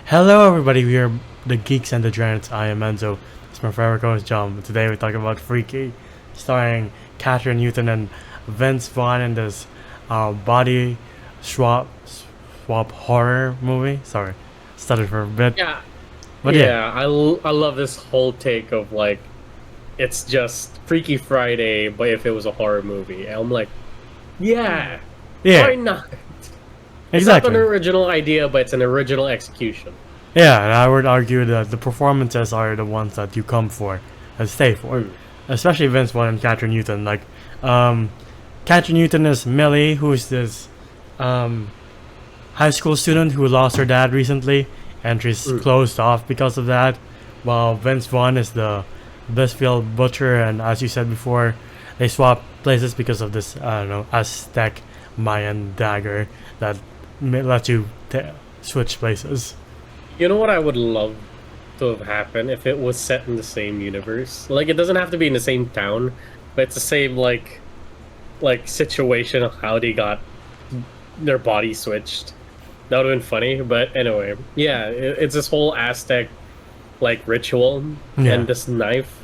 Hello, everybody. We are the Geeks and the Giants. I am Enzo. It's my favorite co-host, John. Today we're talking about Freaky, starring Catherine Newton and Vince Vaughn in this body swap horror movie. Sorry, stuttered for a bit. Yeah, But I love this whole take of like, it's just Freaky Friday, but if it was a horror movie. And I'm like, yeah, why yeah, not? It's not exactly. an original idea, but it's an original execution. Yeah, and I would argue that the performances are the ones that you come for and stay for, Mm. especially Vince Vaughn and Catherine Newton. Catherine Newton is Millie, who is this high school student who lost her dad recently, and she's closed off because of that. While Vince Vaughn is the Blissfield butcher, and as you said before, they swap places because of this Aztec Mayan dagger that lets you switch places. You know what I would love to have happened if it was set in the same universe? Like, it doesn't have to be in the same town, but it's the same like situation of how they got their body switched. That would have been funny, but anyway, yeah, it's this whole Aztec like ritual Yeah. and this knife,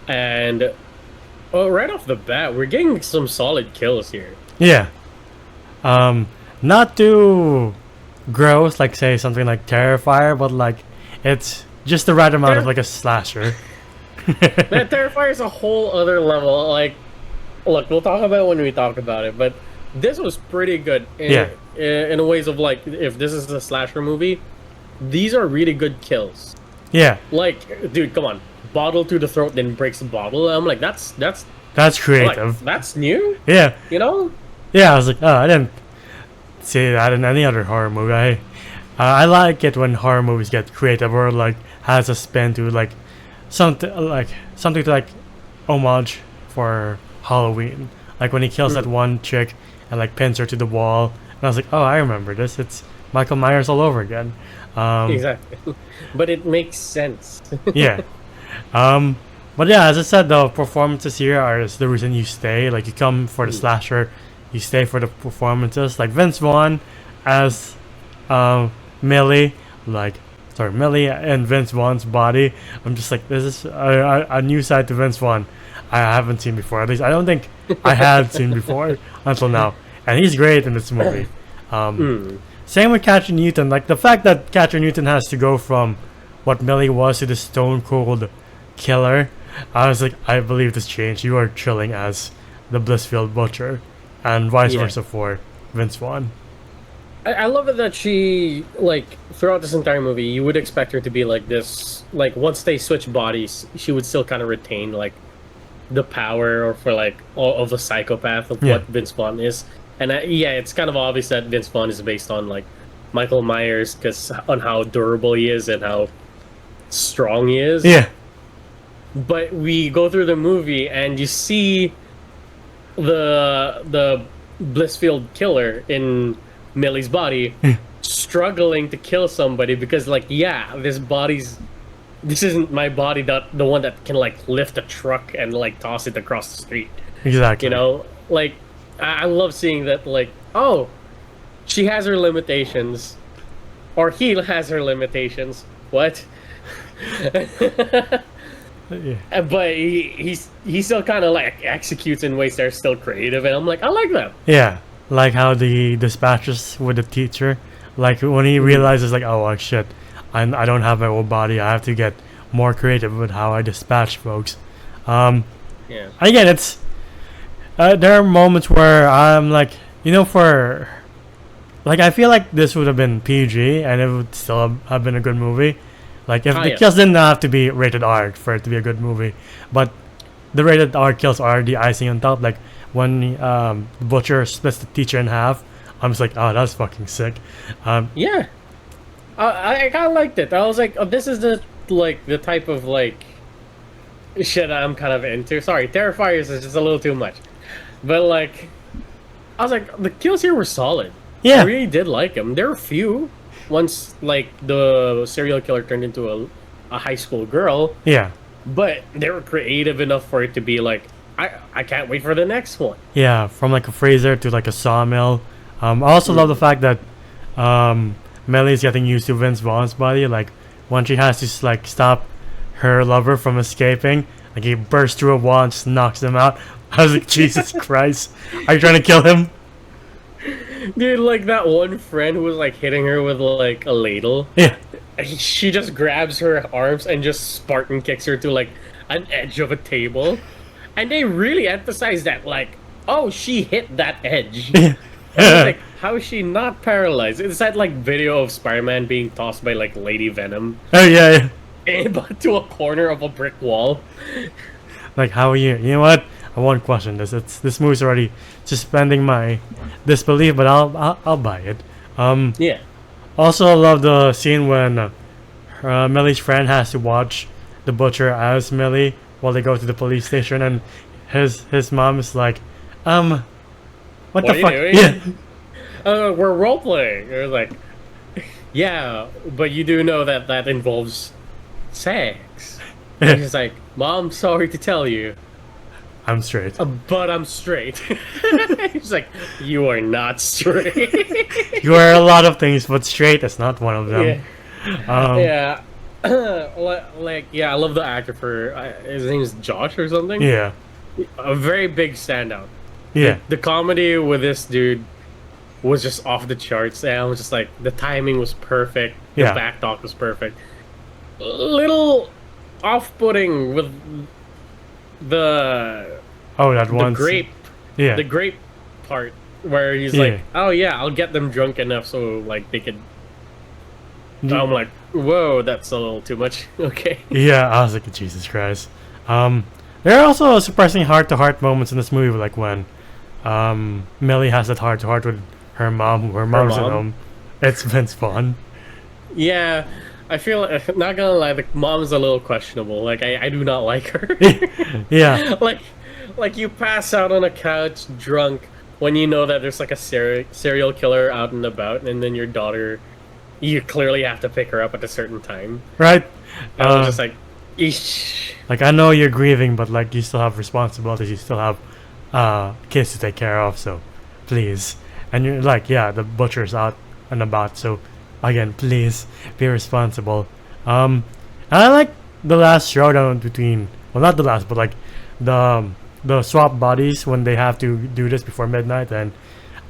and right off the bat, we're getting some solid kills here. Yeah. Not too gross, like say something like Terrifier, but like it's just the right amount of like a slasher. Man, Terrifier is a whole other level. Like, look, we'll talk about it when we talk about it, but this was pretty good. Yeah. In ways of like, if this is a slasher movie, these are really good kills. Yeah, Like, dude, come on, bottle to the throat, then breaks the bottle. I'm like, that's that's creative. like, that's new, Yeah, you know? yeah. I was like, oh, I didn't see that in any other horror movie. I like it when horror movies get creative or like has a spin to like something to like homage for Halloween. Like when he kills that one chick and like pins her to the wall, and I was like, oh, I remember this. It's Michael Myers all over again. Exactly. But it makes sense. Yeah. But yeah, as I said, the performances here are is the reason you stay. Like you come for the slasher, you stay for the performances. Like Vince Vaughn as Millie, Millie and Vince Vaughn's body. I'm just like, this is a new side to Vince Vaughn I haven't seen before. At least I don't think I had seen before until now. And he's great in this movie. Same with Catherine Newton. Like the fact that Catherine Newton has to go from what Millie was to the stone cold killer. I was like, I believe this change. You are chilling as the Blissfield butcher, and vice Yeah. versa for Vince Vaughn. I love it that she, like, throughout this entire movie, you would expect her to be like this. Like, once they switch bodies, she would still kind of retain, like, the power or for, like, all of the psychopath of Yeah. what Vince Vaughn is. And, yeah, it's kind of obvious that Vince Vaughn is based on, like, Michael Myers because on how durable he is and how strong he is. Yeah, But we go through the movie and you see the Blissfield killer in Millie's body struggling to kill somebody because, like, yeah, this isn't my body, that the one that can like lift a truck and like toss it across the street. exactly. You know, like, I love seeing that. Like, oh, she has her limitations, or he has her limitations. What? Yeah. But he still kind of like executes in ways that are still creative, and I'm like, I like that. Yeah, like how the dispatches with the teacher, like when he realizes like, oh shit, I don't have my own body. I have to get more creative with how I dispatch folks. Yeah. Again, it's there are moments where I'm like, for like I feel like this would have been PG and it would still have been a good movie. Like if the Yeah. kills didn't have to be rated R for it to be a good movie, but the rated R kills are the icing on top. Like when the butcher splits the teacher in half, I'm just like, oh, that's fucking sick. Yeah. I kind of liked it. I was like, oh, this is the type of like shit I'm kind of into. Sorry, Terrifiers is just a little too much, but like, I was like, the kills here were solid. Yeah. I really did like them. There were few. Once like the serial killer turned into a high school girl, Yeah, but they were creative enough for it to be like, I can't wait for the next one. yeah, from like a freezer to like a sawmill. I also love the fact that Millie's getting used to Vince Vaughn's body. Like when she has to like stop her lover from escaping, like he bursts through a wall and just knocks him out. I was like, Jesus Christ, are you trying to kill him? Dude, like that one friend who was like hitting her with like a ladle. Yeah. She just grabs her arms and just Spartan kicks her to like an edge of a table. And they really emphasize that, like, oh, she hit that edge. Yeah. And it's like, how is she not paralyzed? It's that like video of Spider-Man being tossed by like Lady Venom Oh yeah, yeah. to a corner of a brick wall. Like how are you? You know what? I won't question this. This movie's already suspending my disbelief, but I'll buy it. Yeah. Also, I love the scene when Millie's friend has to watch the butcher as Millie while they go to the police station, and his mom is like, what What the are you fuck? doing? Yeah, We're role playing. It was like, yeah, but you do know that that involves sex. And he's like, Mom, sorry to tell you, I'm straight. but I'm straight. He's like, you are not straight. You are a lot of things, but straight is not one of them. Yeah. Like, yeah, I love the actor for his name is Josh or something. Yeah, A very big standout. yeah, The comedy with this dude was just off the charts, and I was just like, the timing was perfect. The Yeah. back talk was perfect. Little off-putting with the Oh, that the one. grape, Yeah, the grape part where he's Yeah. like, oh yeah, I'll get them drunk enough so like they could. I'm like, whoa, that's a little too much. Okay. yeah. I was like, Jesus Christ. There are also surprisingly heart-to-heart moments in this movie, like when Millie has that heart-to-heart with her mom. Her mom's at mom? home. It's Vince Vaughn. Yeah, I feel not gonna lie, the mom's a little questionable. Like I do not like her. Yeah, like you pass out on a couch drunk when you know that there's like a serial killer out and about, and then your daughter, you clearly have to pick her up at a certain time. right. I was just like, eesh. Like I know you're grieving, but like you still have responsibilities. You still have kids to take care of. So, please. And you're like, yeah, the butcher's out and about. So, again, please be responsible. And I like the last showdown between, well, not the last, but like the swap bodies when they have to do this before midnight. And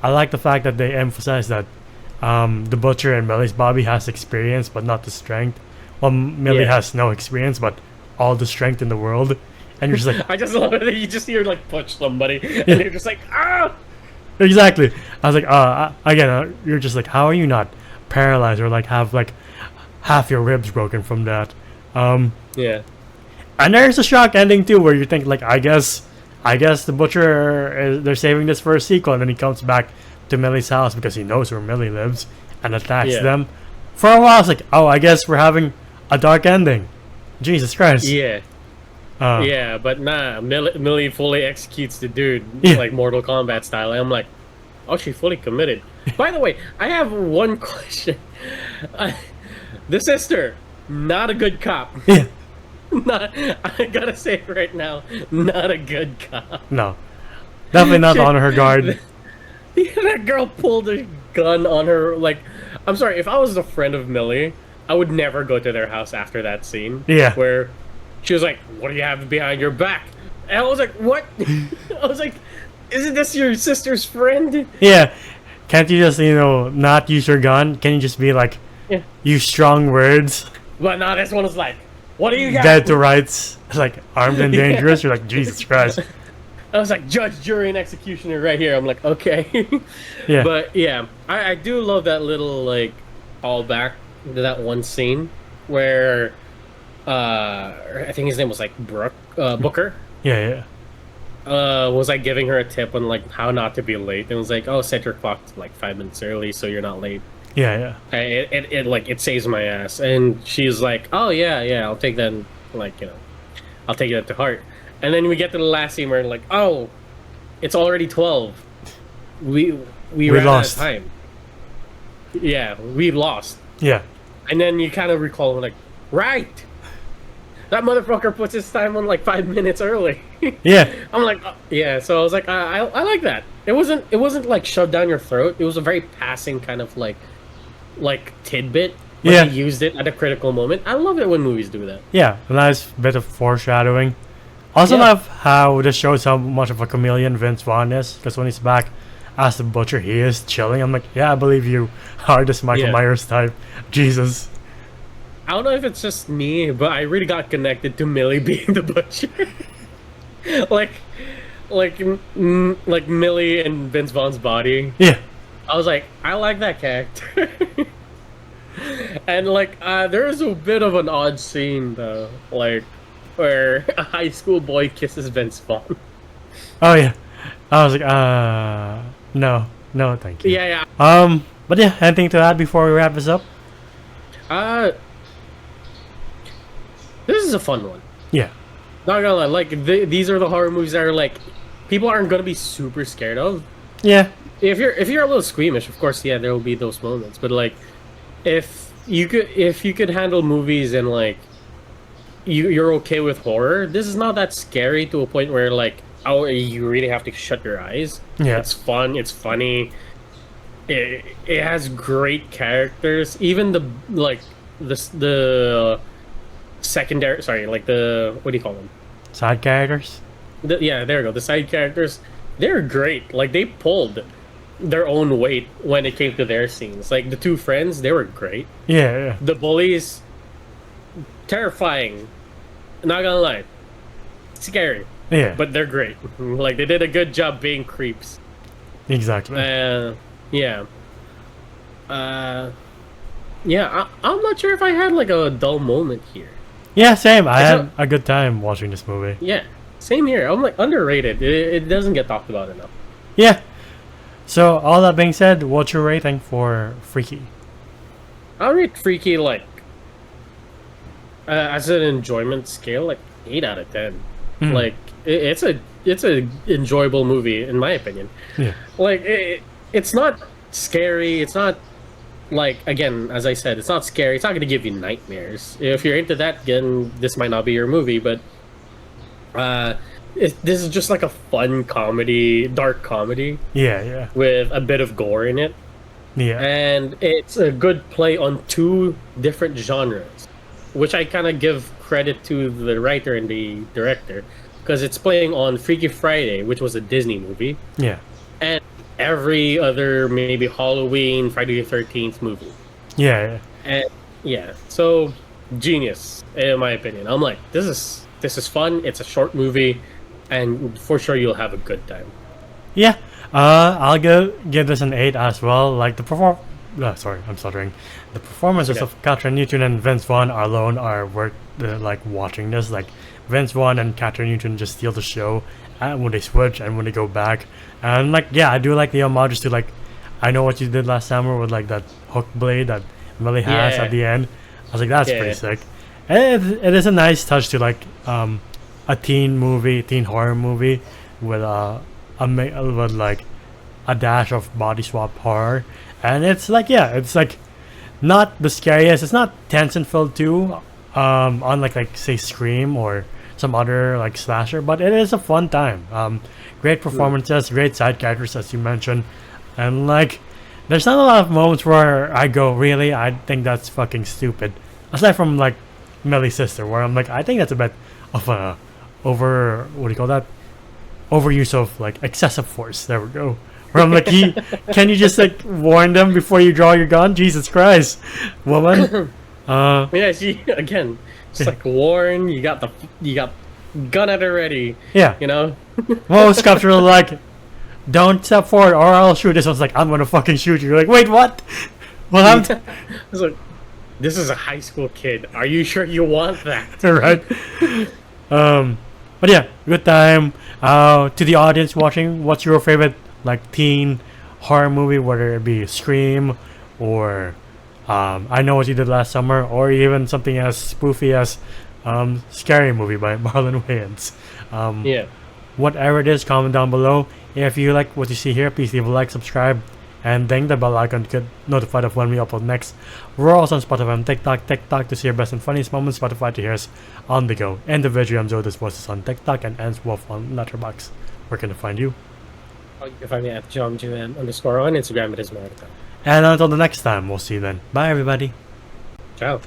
I like the fact that they emphasize that the butcher and Millie's Bobby has experience, but not the strength. Well, Millie Yeah. has no experience, but all the strength in the world. And you're just like, I just love it that you just hear like punch somebody, and you're just like, ah. exactly. I was like, again, you're just like, how are you not paralyzed or like have like half your ribs broken from that? Yeah. And there's a shock ending too, where you think like, I guess the butcher they're saving this for a sequel, and then he comes back to Millie's house because he knows where Millie lives and attacks Yeah. them. For a while, I was like, oh, I guess we're having a dark ending. Jesus Christ. Yeah. Uh, Yeah, but nah, Millie fully executes the dude Yeah. like Mortal Kombat style. I'm like, oh, she fully committed. By the way, I have one question. The sister, not a good cop. Yeah. Not, I gotta say it right now, not a good cop. No. Definitely not on her guard. That girl pulled a gun on her. Like, I'm sorry, if I was a friend of Millie, I would never go to their house after that scene. Yeah. Where she was like, what do you have behind your back? And I was like, what? I was like, isn't this your sister's friend? Yeah. Can't you just, not use your gun? Can you just be like, Yeah. use strong words? But no, this one was like, what do you got? Dead to rights. Like, armed and Yeah. dangerous? You're like, Jesus Christ. I was like, judge, jury, and executioner right here. I'm like, okay. Yeah. But yeah, I do love that little, like, all back to that one scene where I think his name was like Booker. Yeah. Was like giving her a tip on like how not to be late. And it was like, oh, set your clock to like 5 minutes early so you're not late. Yeah. It saves my ass. And she's like, oh yeah, I'll take that. I'll take that to heart. And then we get to the last scene where like, oh, it's already 12. We ran lost. out of time. Yeah, we lost. Yeah. And then you kind of recall like, right. That motherfucker puts his time on like 5 minutes early. Yeah. I'm like, yeah. So I was like, I like that. It wasn't like shoved down your throat. It was a very passing kind of like, like tidbit, but Yeah. he used it at a critical moment. I love it when movies do that. Yeah, a nice bit of foreshadowing. Also Yeah. love how this shows how much of a chameleon Vince Vaughn is, because when he's back as the butcher, he is chilling. I'm like, yeah, I believe you are this Michael Yeah. Myers type. Jesus. I don't know if it's just me, but I really got connected to Millie being the butcher. like, like Millie and Vince Vaughn's body. Yeah. I was like, I like that character. And like, there is a bit of an odd scene though, like where a high school boy kisses Vince Vaughn. Oh yeah. I was like, no, thank you. Yeah, But yeah, anything to add before we wrap this up? yeah. This is a fun one. Yeah. Not gonna lie, like these are the horror movies that are like people aren't gonna be super scared of. Yeah. If you're a little squeamish, of course, yeah, there will be those moments. But like, if you could handle movies and like you're okay with horror, this is not that scary to a point where like, oh, you really have to shut your eyes. Yeah. It's fun. It's funny. It has great characters. Even the secondary, sorry, like the, what do you call them? Side characters? Yeah, there we go. The side characters, they're great. Like they pulled their own weight when it came to their scenes. Like the two friends, they were great. Yeah. The bullies, terrifying. Not gonna lie, scary, Yeah. but they're great. Like they did a good job being creeps. Exactly. Yeah. Yeah. I'm not sure if I had like a dull moment here. Yeah, same. I It's had a good time watching this movie. Yeah, same here. I'm like underrated. It doesn't get talked about enough. Yeah. So, all that being said, what's your rating for Freaky? I'll rate Freaky like as an enjoyment scale, like 8 out of 10. Mhm. Like it's a enjoyable movie in my opinion. Yeah. Like it's not scary. It's not like, again, as I said, it's not scary. It's not going to give you nightmares. If you're into that, then this might not be your movie. But this is just like a fun comedy, dark comedy Yeah. with a bit of gore in it. Yeah. And it's a good play on two different genres, which I kind of give credit to the writer and the director, because it's playing on Freaky Friday, which was a Disney movie, Yeah. and every other maybe Halloween, Friday the 13th movie. Yeah. And yeah, so genius in my opinion. I'm like, this is fun. It's a short movie, and for sure you'll have a good time. Yeah. I'll give this an 8 as well. Like sorry, I'm stuttering. The performances Okay. of Catherine Newton and Vince Vaughn alone are worth like watching this. Like Vince Vaughn and Catherine Newton just steal the show when they switch and when they go back. And like, yeah, I do like the homages to like, I Know What You Did Last Summer with like that hook blade that Millie has Yeah. at the end. I was like, that's Yeah. pretty sick. And it is a nice touch to like a teen horror movie with with like a dash of body swap horror. And it's like, yeah, it's like not the scariest. It's not tense and filled too, unlike like say Scream or some other like slasher, but it is a fun time. Great performances, great side characters as you mentioned, and like there's not a lot of moments where I go, really, I think that's fucking stupid. Aside from like Millie's sister, where I'm like, I think that's a bit of a what do you call that? Overuse of like excessive force. There we go. Where I'm like, can you just like warn them before you draw your gun? Jesus Christ, woman. Yeah, she again, it's like Warren. You got gun at her ready. Yeah. You know. Most cops are like, don't step forward or I'll shoot. This one's like, I'm gonna fucking shoot you. You're like, wait, what? What happened? It's like, this is a high school kid. Are you sure you want that? Right. But yeah, good time. To the audience watching, what's your favorite like teen horror movie? Whether it be Scream or I Know What You Did Last Summer, or even something as spoofy as Scary Movie by Marlon Wayans. Yeah. Whatever it is, comment down below. If you like what you see here, please leave a like, subscribe, and ding the bell icon to get notified of when we upload next. We're also on Spotify and TikTok to see your best and funniest moments, Spotify to hear us on the go. Individually, I'm this was on TikTok and Ends Wolf on Letterboxd. Where can I find you? You can find me at JohnJuan_on Instagram. It is Marathon. And until the next time, we'll see you then. Bye, everybody. Ciao.